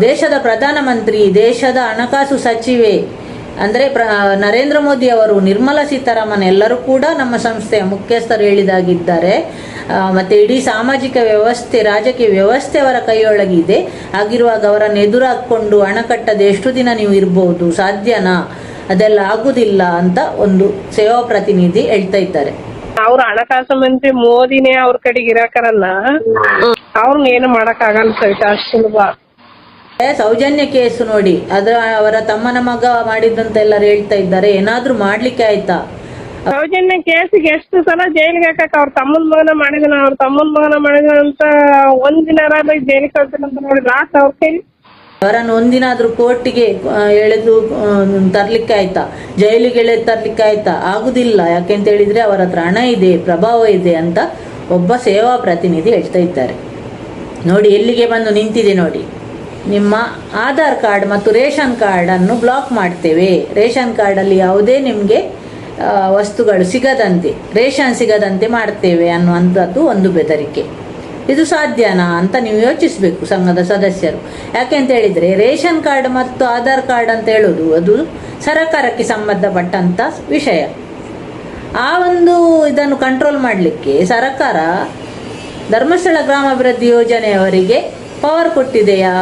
ದೇಶದ ಪ್ರಧಾನಮಂತ್ರಿ, ದೇಶದ ಹಣಕಾಸು ಸಚಿವೆ ಅಂದರೆ ನರೇಂದ್ರ ಮೋದಿ ಅವರು, ನಿರ್ಮಲಾ ಸೀತಾರಾಮನ್ ಎಲ್ಲರೂ ಕೂಡ ನಮ್ಮ ಸಂಸ್ಥೆಯ ಮುಖ್ಯಸ್ಥರು ಹೇಳಿದಾಗಿದ್ದಾರೆ. ಮತ್ತು ಇಡೀ ಸಾಮಾಜಿಕ ವ್ಯವಸ್ಥೆ, ರಾಜಕೀಯ ವ್ಯವಸ್ಥೆ ಅವರ ಕೈಯೊಳಗಿದೆ. ಆಗಿರುವಾಗ ಅವರನ್ನು ಎದುರಾಕೊಂಡು ಹಣ ಕಟ್ಟದೆ ಎಷ್ಟು ದಿನ ನೀವು ಇರ್ಬೋದು? ಸಾಧ್ಯನಾ? ಅದೆಲ್ಲ ಆಗುದಿಲ್ಲ ಅಂತ ಒಂದು ಸೇವಾ ಪ್ರತಿನಿಧಿ ಹೇಳ್ತಾ ಇದ್ದಾರೆ. ಅವ್ರ ಹಣಕಾಸು ಮಂತ್ರಿ ಮೋದಿನೇ ಅವ್ರ ಕಡೆಗೆ ಇರಾಕರಲ್ಲ, ಅವ್ರನ್ನ ಏನು ಮಾಡಕ್ ಆಗಲ್ಲ ಸವಿತಾ, ಅಷ್ಟು ಸುಲಭ. ಸೌಜನ್ಯ ಕೇಸು ನೋಡಿ, ಅವರ ತಮ್ಮನ ಮಗ ಮಾಡಿದ್ದಂತ ಎಲ್ಲರೂ ಹೇಳ್ತಾ ಇದ್ದಾರೆ. ಏನಾದ್ರೂ ಮಾಡ್ಲಿಕ್ಕೆ ಆಯ್ತಾ? ಸೌಜನ್ಯ ಕೇಸಿಗೆ ಎಷ್ಟು ಸಲ ಜೈಲಿಗೆ ಹಾಕಕ್ ಅವ್ರ ತಮ್ಮನ ಮಗನ ಮಾಡಿದನ ಅಂತ ಒಂದಿನ ಜೈಲಿಗೆ ಕಳ್ತಾನಂತ ನೋಡಿ, ಲಾಸ್ಟ್ ಅವ್ರ ಕೈಲಿ ಅವರನ್ನು ಒಂದಿನಾದ್ರೂ ಕೋರ್ಟಿಗೆ ಎಳೆದು ತರ್ಲಿಕ್ಕೆ ಆಯ್ತಾ? ಜೈಲಿಗೆ ಎಳೆದು ತರ್ಲಿಕ್ಕೆ ಆಯ್ತಾ? ಆಗುದಿಲ್ಲ. ಯಾಕೆಂತ ಹೇಳಿದ್ರೆ ಅವರ ಹತ್ರ ಹಣ ಇದೆ, ಪ್ರಭಾವ ಇದೆ ಅಂತ ಒಬ್ಬ ಸೇವಾ ಪ್ರತಿನಿಧಿ ಹೇಳ್ತಾ ಇದ್ದಾರೆ. ನೋಡಿ ಎಲ್ಲಿಗೆ ಬಂದು ನಿಂತಿದೆ ನೋಡಿ. ನಿಮ್ಮ ಆಧಾರ್ ಕಾರ್ಡ್ ಮತ್ತು ರೇಷನ್ ಕಾರ್ಡನ್ನು ಬ್ಲಾಕ್ ಮಾಡ್ತೇವೆ, ರೇಷನ್ ಕಾರ್ಡಲ್ಲಿ ಯಾವುದೇ ನಿಮಗೆ ವಸ್ತುಗಳು ಸಿಗದಂತೆ, ರೇಷನ್ ಸಿಗದಂತೆ ಮಾಡ್ತೇವೆ ಅನ್ನುವಂಥದ್ದು ಒಂದು ಬೆದರಿಕೆ. ಇದು ಸಾಧ್ಯನಾ ಅಂತ ನೀವು ಯೋಚಿಸಬೇಕು ಸಂಘದ ಸದಸ್ಯರು. ಯಾಕೆಂತ ಹೇಳಿದರೆ ರೇಷನ್ ಕಾರ್ಡ್ ಮತ್ತು ಆಧಾರ್ ಕಾರ್ಡ್ ಅಂತ ಹೇಳೋದು ಅದು ಸರಕಾರಕ್ಕೆ ಸಂಬಂಧಪಟ್ಟಂಥ ವಿಷಯ. ಆ ಒಂದು ಇದನ್ನು ಕಂಟ್ರೋಲ್ ಮಾಡಲಿಕ್ಕೆ ಸರ್ಕಾರ ಧರ್ಮಸ್ಥಳ ಗ್ರಾಮಾಭಿವೃದ್ಧಿ ಯೋಜನೆಯವರಿಗೆ ಪವರ್ ಕೊಟ್ಟಿದೆಯಾ?